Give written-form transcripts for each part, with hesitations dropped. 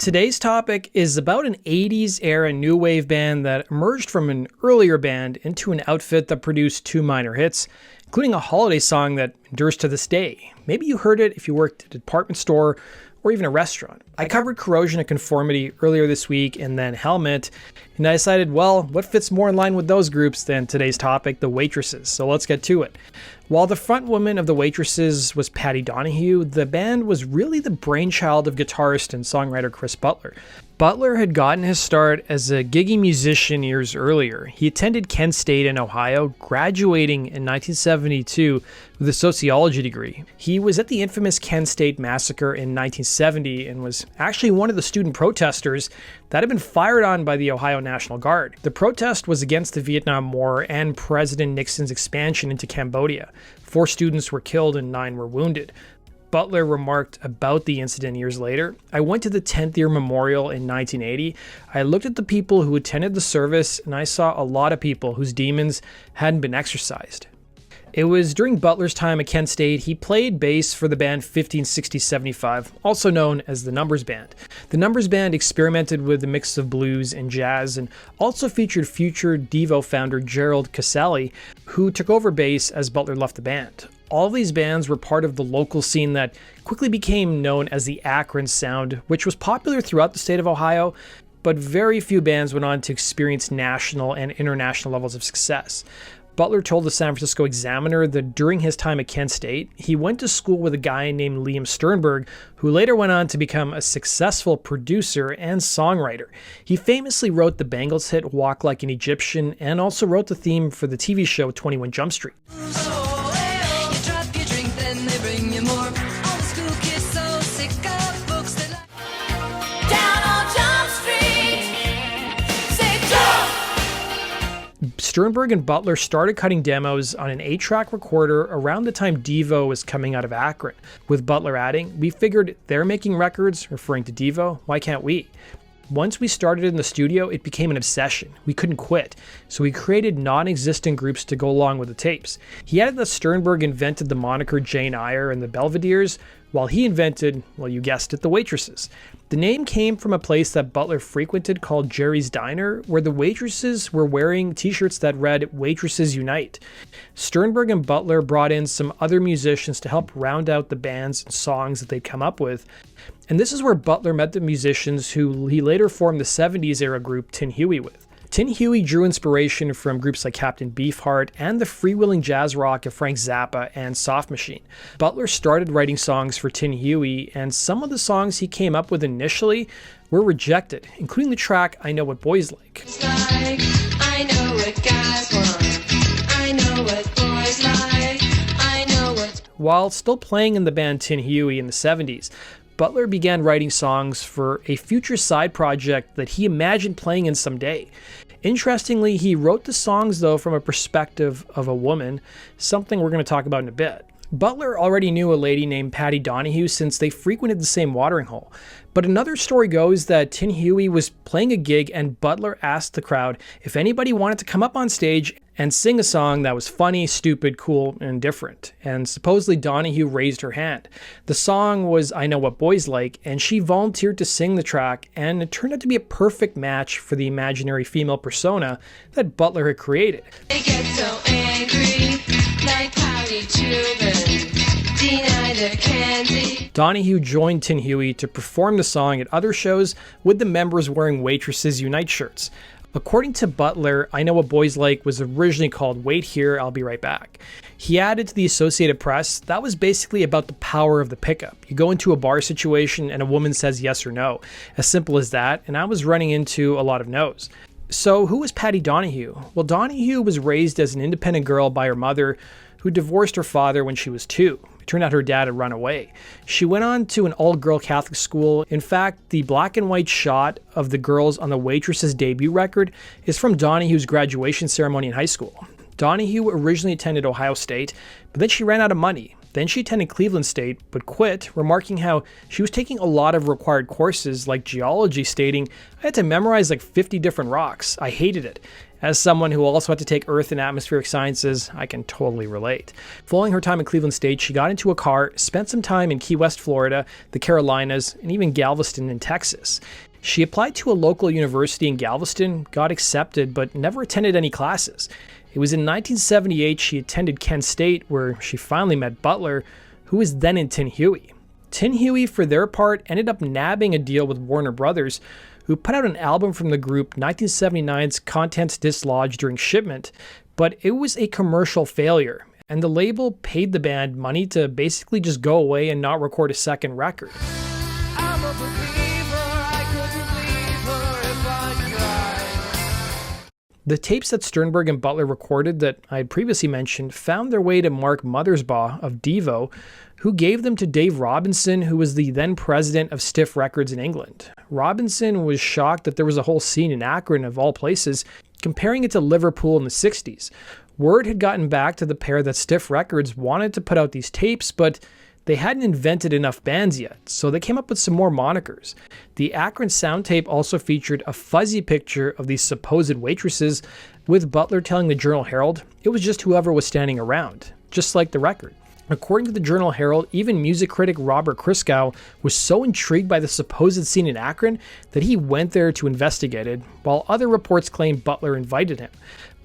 Today's topic is about an 80s era new wave band that emerged from an earlier band into an outfit that produced two minor hits, including a holiday song that endures to this day. Maybe you heard it if you worked at a department store or even a restaurant. I covered Corrosion of Conformity earlier this week and then Helmet, and I decided, well, what fits more in line with those groups than today's topic, the Waitresses, so let's get to it. While the frontwoman of the Waitresses was Patty Donahue, the band was really the brainchild of guitarist and songwriter Chris Butler. Butler had gotten his start as a giggy musician years earlier. He attended Kent State in Ohio, graduating in 1972 with a sociology degree. He was at the infamous Kent State massacre in 1970 and was actually one of the student protesters that had been fired on by the Ohio National Guard. The protest was against the Vietnam War and President Nixon's expansion into Cambodia. 4 students were killed and 9 were wounded. Butler remarked about the incident years later. I went to the 10th year memorial in 1980. I looked at the people who attended the service and I saw a lot of people whose demons hadn't been exorcised. It was during Butler's time at Kent State he played bass for the band 156075, also known as the Numbers Band. The Numbers Band experimented with a mix of blues and jazz and also featured future Devo founder Gerald Casale, who took over bass as Butler left the band. All of these bands were part of the local scene that quickly became known as the Akron sound, which was popular throughout the state of Ohio, but very few bands went on to experience national and international levels of success. Butler told the San Francisco Examiner that during his time at Kent State, he went to school with a guy named Liam Sternberg, who later went on to become a successful producer and songwriter. He famously wrote the Bangles hit Walk Like an Egyptian and also wrote the theme for the TV show 21 Jump Street. Sternberg and Butler started cutting demos on an 8-track recorder around the time Devo was coming out of Akron, with Butler adding, "We figured they're making records," referring to Devo, "why can't we?" Once we started in the studio, it became an obsession. We couldn't quit, so we created non-existent groups to go along with the tapes. He added that Sternberg invented the moniker Jane Eyre and the Belvederes, while he invented, well, you guessed it, the Waitresses. The name came from a place that Butler frequented called Jerry's Diner, where the waitresses were wearing t-shirts that read Waitresses Unite. Sternberg and Butler brought in some other musicians to help round out the bands and songs that they'd come up with. And this is where Butler met the musicians who he later formed the 70s era group Tin Huey with. Tin Huey drew inspiration from groups like Captain Beefheart and the freewheeling jazz rock of Frank Zappa and Soft Machine. Butler started writing songs for Tin Huey, and some of the songs he came up with initially were rejected, including the track I Know What Boys Like. I know what guys want. I know what boys like. I know what... While still playing in the band Tin Huey in the 70s, Butler began writing songs for a future side project that he imagined playing in someday. Interestingly, he wrote the songs, though, from a perspective of a woman, something we're going to talk about in a bit. Butler already knew a lady named Patty Donahue since they frequented the same watering hole. But another story goes that Tin Huey was playing a gig and Butler asked the crowd if anybody wanted to come up on stage and sing a song that was funny, stupid, cool, and different. And supposedly Donahue raised her hand. The song was I Know What Boys Like, and she volunteered to sing the track, and it turned out to be a perfect match for the imaginary female persona that Butler had created. They get so angry, like pouty children, deny their candy. Donahue joined Tin Huey to perform the song at other shows with the members wearing Waitresses Unite shirts. According to Butler, I Know What Boys Like was originally called Wait Here, I'll Be Right Back. He added to the Associated Press, that was basically about the power of the pickup. You go into a bar situation and a woman says yes or no. As simple as that, and I was running into a lot of no's. So who was Patty Donahue? Well, Donahue was raised as an independent girl by her mother, who divorced her father when she was 2. It turned out her dad had run away. She went on to an all-girl Catholic school. In fact, the black and white shot of the girls on the Waitresses debut record is from Donahue's graduation ceremony in high school. Donahue originally attended Ohio State, but then she ran out of money. Then she attended Cleveland State, but quit, remarking how she was taking a lot of required courses like geology, stating, "I had to memorize like 50 different rocks. I hated it." As someone who also had to take earth and atmospheric sciences, I can totally relate. Following her time at Cleveland State, she got into a car, spent some time in Key West, Florida, the Carolinas, and even Galveston in Texas. She applied to a local university in Galveston, got accepted, but never attended any classes. It was in 1978 she attended Kent State, where she finally met Butler, who was then in Tin Huey. Tin Huey, for their part, ended up nabbing a deal with Warner Brothers, who put out an album from the group 1979's Contents Dislodged during shipment, but it was a commercial failure, and the label paid the band money to basically just go away and not record a second record. I'm a believer, I couldn't leave her if I tried. The tapes that Sternberg and Butler recorded that I had previously mentioned found their way to Mark Mothersbaugh of Devo, who gave them to Dave Robinson, who was the then president of Stiff Records in England. Robinson was shocked that there was a whole scene in Akron, of all places, comparing it to Liverpool in the 60s. Word had gotten back to the pair that Stiff Records wanted to put out these tapes, but they hadn't invented enough bands yet, so they came up with some more monikers. The Akron sound tape also featured a fuzzy picture of these supposed waitresses, with Butler telling the Journal-Herald it was just whoever was standing around, just like the record. According to the Journal-Herald, even music critic Robert Christgau was so intrigued by the supposed scene in Akron that he went there to investigate it, while other reports claimed Butler invited him.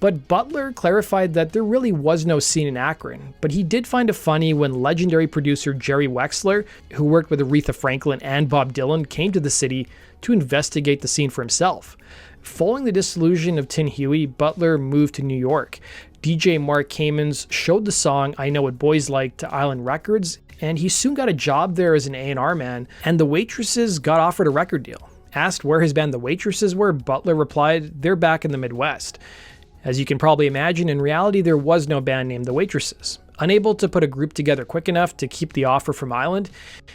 But Butler clarified that there really was no scene in Akron, but he did find it funny when legendary producer Jerry Wexler, who worked with Aretha Franklin and Bob Dylan, came to the city to investigate the scene for himself. Following the dissolution of Tin Huey, Butler moved to New York. DJ Mark Kamens showed the song I Know What Boys Like to Island Records, and he soon got a job there as an A&R man, and the Waitresses got offered a record deal. Asked where his band The Waitresses were, Butler replied, "They're back in the Midwest." As you can probably imagine, in reality there was no band named The Waitresses. Unable to put a group together quick enough to keep the offer from Island,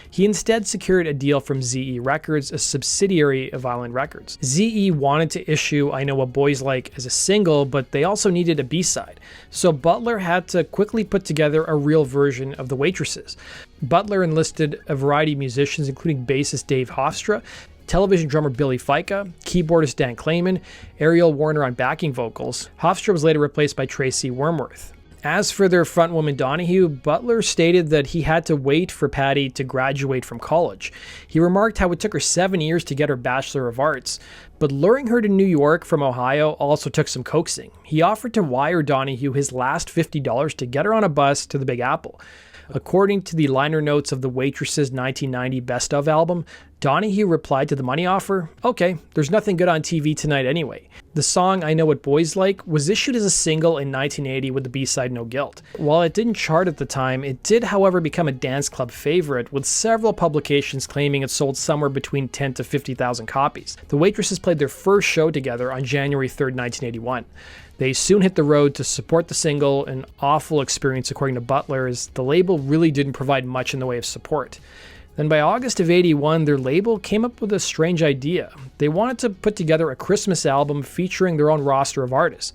he instead secured a deal from ZE Records, a subsidiary of Island Records. ZE wanted to issue I Know What Boys Like as a single, but they also needed a B-side, so Butler had to quickly put together a real version of The Waitresses. Butler enlisted a variety of musicians, including bassist Dave Hofstra, television drummer Billy Fica, keyboardist Dan Clayman, Ariel Warner on backing vocals. Hofstra was later replaced by Tracy Wormworth. As for their frontwoman Donahue, Butler stated that he had to wait for Patty to graduate from college. He remarked how it took her 7 years to get her Bachelor of Arts, but luring her to New York from Ohio also took some coaxing. He offered to wire Donahue his last $50 to get her on a bus to the Big Apple. According to the liner notes of the Waitresses 1990 Best Of album, Donahue replied to the money offer, "Okay, there's nothing good on TV tonight anyway." The song I Know What Boys Like was issued as a single in 1980 with the B-side No Guilt. While it didn't chart at the time, it did however become a dance club favorite, with several publications claiming it sold somewhere between 10 to 50,000 copies. The Waitresses played their first show together on January 3rd, 1981. They soon hit the road to support the single, an awful experience according to Butler, as the label really didn't provide much in the way of support. Then by August of 81, their label came up with a strange idea. They wanted to put together a Christmas album featuring their own roster of artists.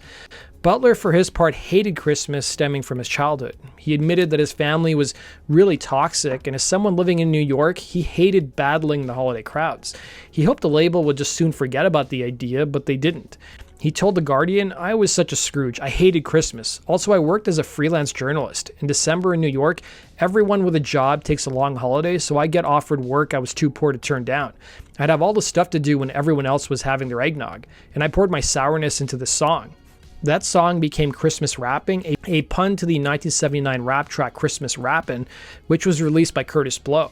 Butler, for his part, hated Christmas stemming from his childhood. He admitted that his family was really toxic, and as someone living in New York, he hated battling the holiday crowds. He hoped the label would just soon forget about the idea, but they didn't. He told The Guardian, "I was such a Scrooge. I hated Christmas. Also, I worked as a freelance journalist. In December in New York, everyone with a job takes a long holiday, so I get offered work I was too poor to turn down. I'd have all the stuff to do when everyone else was having their eggnog, and I poured my sourness into the song." That song became Christmas Rapping, a pun to the 1979 rap track Christmas Rappin', which was released by Curtis Blow.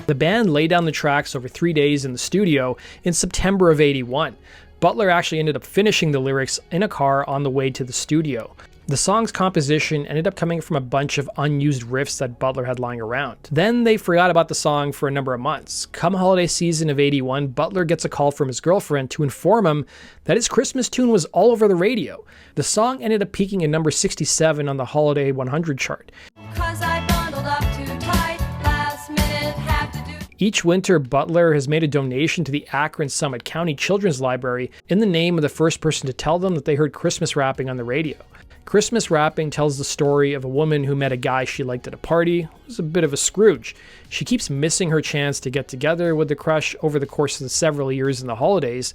The band laid down the tracks over 3 days in the studio in September of 81. Butler actually ended up finishing the lyrics in a car on the way to the studio. The song's composition ended up coming from a bunch of unused riffs that Butler had lying around. Then they forgot about the song for a number of months. Come holiday season of 81, Butler gets a call from his girlfriend to inform him that his Christmas tune was all over the radio. The song ended up peaking at number 67 on the Holiday 100 chart. Each winter, Butler has made a donation to the Akron Summit County Children's Library in the name of the first person to tell them that they heard Christmas rapping on the radio. Christmas rapping tells the story of a woman who met a guy she liked at a party, who's a bit of a Scrooge. She keeps missing her chance to get together with the crush over the course of the several years in the holidays,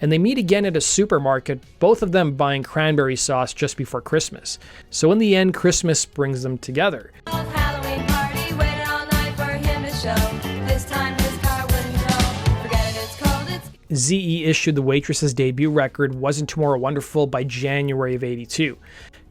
and they meet again at a supermarket, both of them buying cranberry sauce just before Christmas. So in the end, Christmas brings them together. Halloween party, waited all night for him to show. This time his car wouldn't tow. Forget it, it's cold, it's... ZE issued the Waitresses' debut record, Wasn't Tomorrow Wonderful, by January of '82.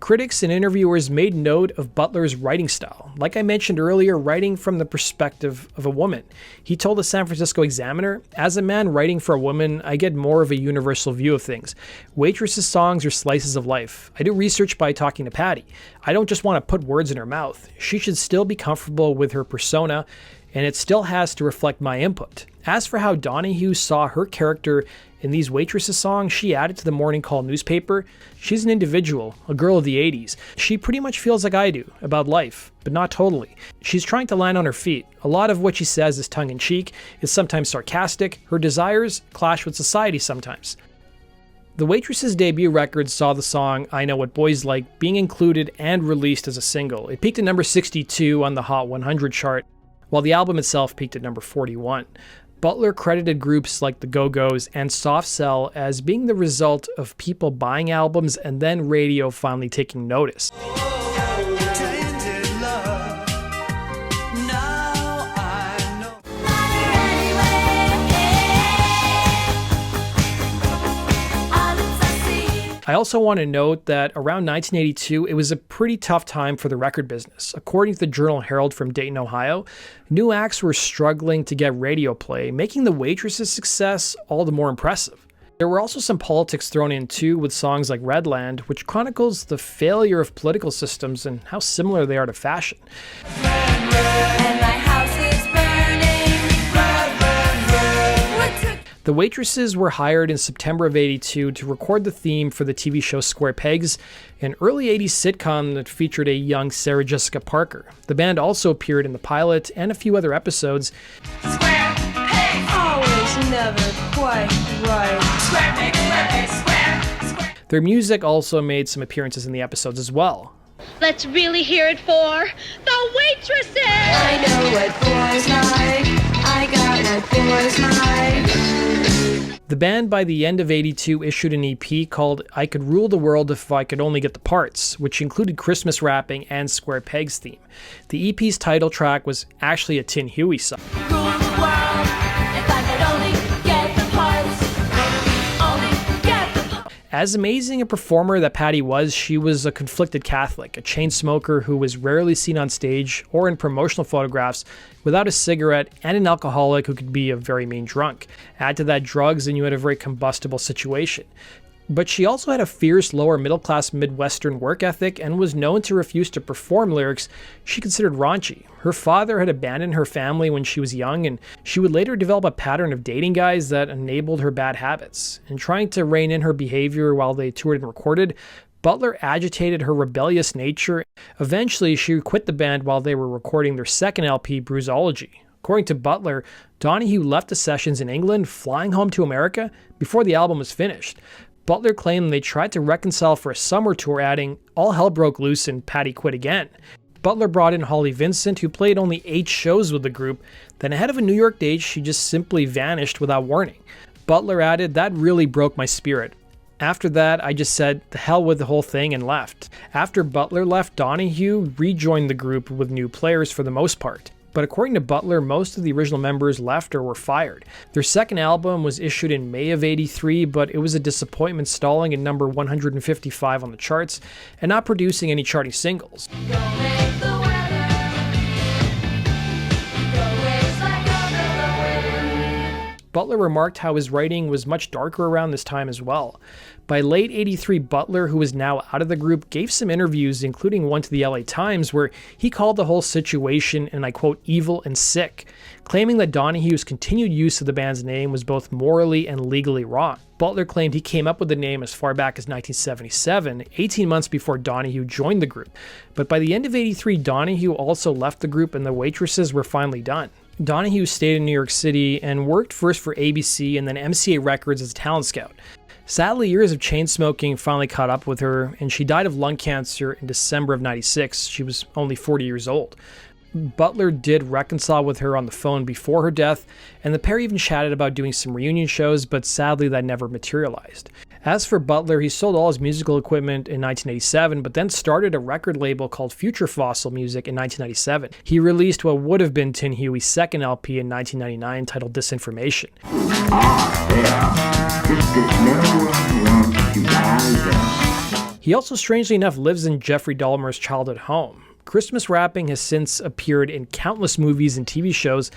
Critics and interviewers made note of Butler's writing style. Like I mentioned earlier, writing from the perspective of a woman. He told the San Francisco Examiner, "As a man writing for a woman, I get more of a universal view of things. Waitresses' songs are slices of life. I do research by talking to Patty. I don't just want to put words in her mouth. She should still be comfortable with her persona, and it still has to reflect my input." As for how Donahue saw her character in these Waitresses songs, she added to the Morning Call newspaper, "She's an individual, a girl of the 80s. She pretty much feels like I do, about life, but not totally. She's trying to land on her feet. A lot of what she says is tongue-in-cheek, is sometimes sarcastic. Her desires clash with society sometimes." The Waitresses' debut record saw the song I Know What Boys Like being included and released as a single. It peaked at number 62 on the Hot 100 chart, while the album itself peaked at number 41. Butler credited groups like the Go-Go's and Soft Cell as being the result of people buying albums and then radio finally taking notice. I also want to note that around 1982, it was a pretty tough time for the record business. According to the Journal Herald from Dayton, Ohio, new acts were struggling to get radio play, making the Waitresses' success all the more impressive. There were also some politics thrown in too, with songs like Redland, which chronicles the failure of political systems and how similar they are to fashion. The Waitresses were hired in September of '82 to record the theme for the TV show Square Pegs, an early '80s sitcom that featured a young Sarah Jessica Parker. The band also appeared in the pilot and a few other episodes. Square pegs, always never quite right. Square pegs, square pegs, square. Their music also made some appearances in the episodes as well. Let's really hear it for the Waitresses! I know what boys like. I got what boys like. The band by the end of '82 issued an EP called I Could Rule the World If I Could Only Get the Parts, which included Christmas rapping and Square Peg's theme. The EP's title track was actually a Tin Huey song. Rule the world if I could only get the parts. Only get the parts. As amazing a performer that Patty was, she was a conflicted Catholic, a chain smoker who was rarely seen on stage or in promotional photographs without a cigarette, and an alcoholic who could be a very mean drunk. Add to that drugs and you had a very combustible situation. But she also had a fierce lower middle class Midwestern work ethic and was known to refuse to perform lyrics she considered raunchy. Her father had abandoned her family when she was young, and she would later develop a pattern of dating guys that enabled her bad habits. And trying to rein in her behavior while they toured and recorded, Butler agitated her rebellious nature. Eventually, she quit the band while they were recording their second LP, Bruisology. According to Butler, Donahue left the sessions in England, flying home to America before the album was finished. Butler claimed they tried to reconcile for a summer tour, adding, "All hell broke loose and Patty quit again." Butler brought in Holly Vincent, who played only 8 shows with the group. Then ahead of a New York date, she just simply vanished without warning. Butler added, "That really broke my spirit. After that, I just said, the hell with the whole thing and left." After Butler left, Donahue rejoined the group with new players for the most part. But according to Butler, most of the original members left or were fired. Their second album was issued in May of '83, but it was a disappointment, stalling at number 155 on the charts and not producing any charting singles. Don't make the weather. Go waves like under the wind. Butler remarked how his writing was much darker around this time as well. By late '83, Butler, who is now out of the group, gave some interviews, including one to the LA Times, where he called the whole situation, and I quote, "evil and sick," claiming that Donahue's continued use of the band's name was both morally and legally wrong. Butler claimed he came up with the name as far back as 1977, 18 months before Donahue joined the group. But by the end of '83, Donahue also left the group and the Waitresses were finally done. Donahue stayed in New York City and worked first for ABC and then MCA Records as a talent scout. Sadly, years of chain smoking finally caught up with her, and she died of lung cancer in December of '96. She was only 40 years old. Butler did reconcile with her on the phone before her death, and the pair even chatted about doing some reunion shows, but sadly that never materialized. As for Butler, he sold all his musical equipment in 1987, but then started a record label called Future Fossil Music in 1997. He released what would have been Tin Huey's second LP in 1999 titled Disinformation. He also, strangely enough, lives in Jeffrey Dahmer's childhood home. Christmas rapping has since appeared in countless movies and TV shows,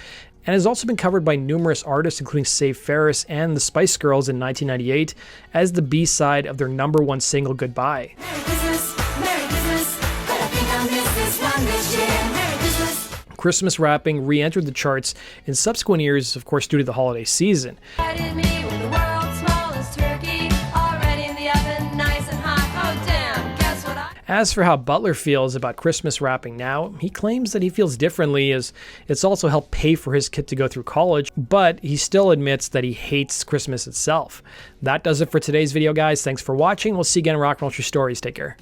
and has also been covered by numerous artists, including Save Ferris and the Spice Girls in 1998, as the B-side of their #1 single, Goodbye. Merry Christmas, but I think I'll miss this one this year. Merry Christmas. Christmas rapping re-entered the charts in subsequent years, of course, due to the holiday season. Invited me with the world's smallest turkey, already in the oven, nice and hot. Oh damn, guess what I... As for how Butler feels about Christmas rapping now, he claims that he feels differently, as it's also helped pay for his kid to go through college, but he still admits that he hates Christmas itself. That does it for today's video, guys. Thanks for watching. We'll see you again in Rock and Roll True Stories. Take care.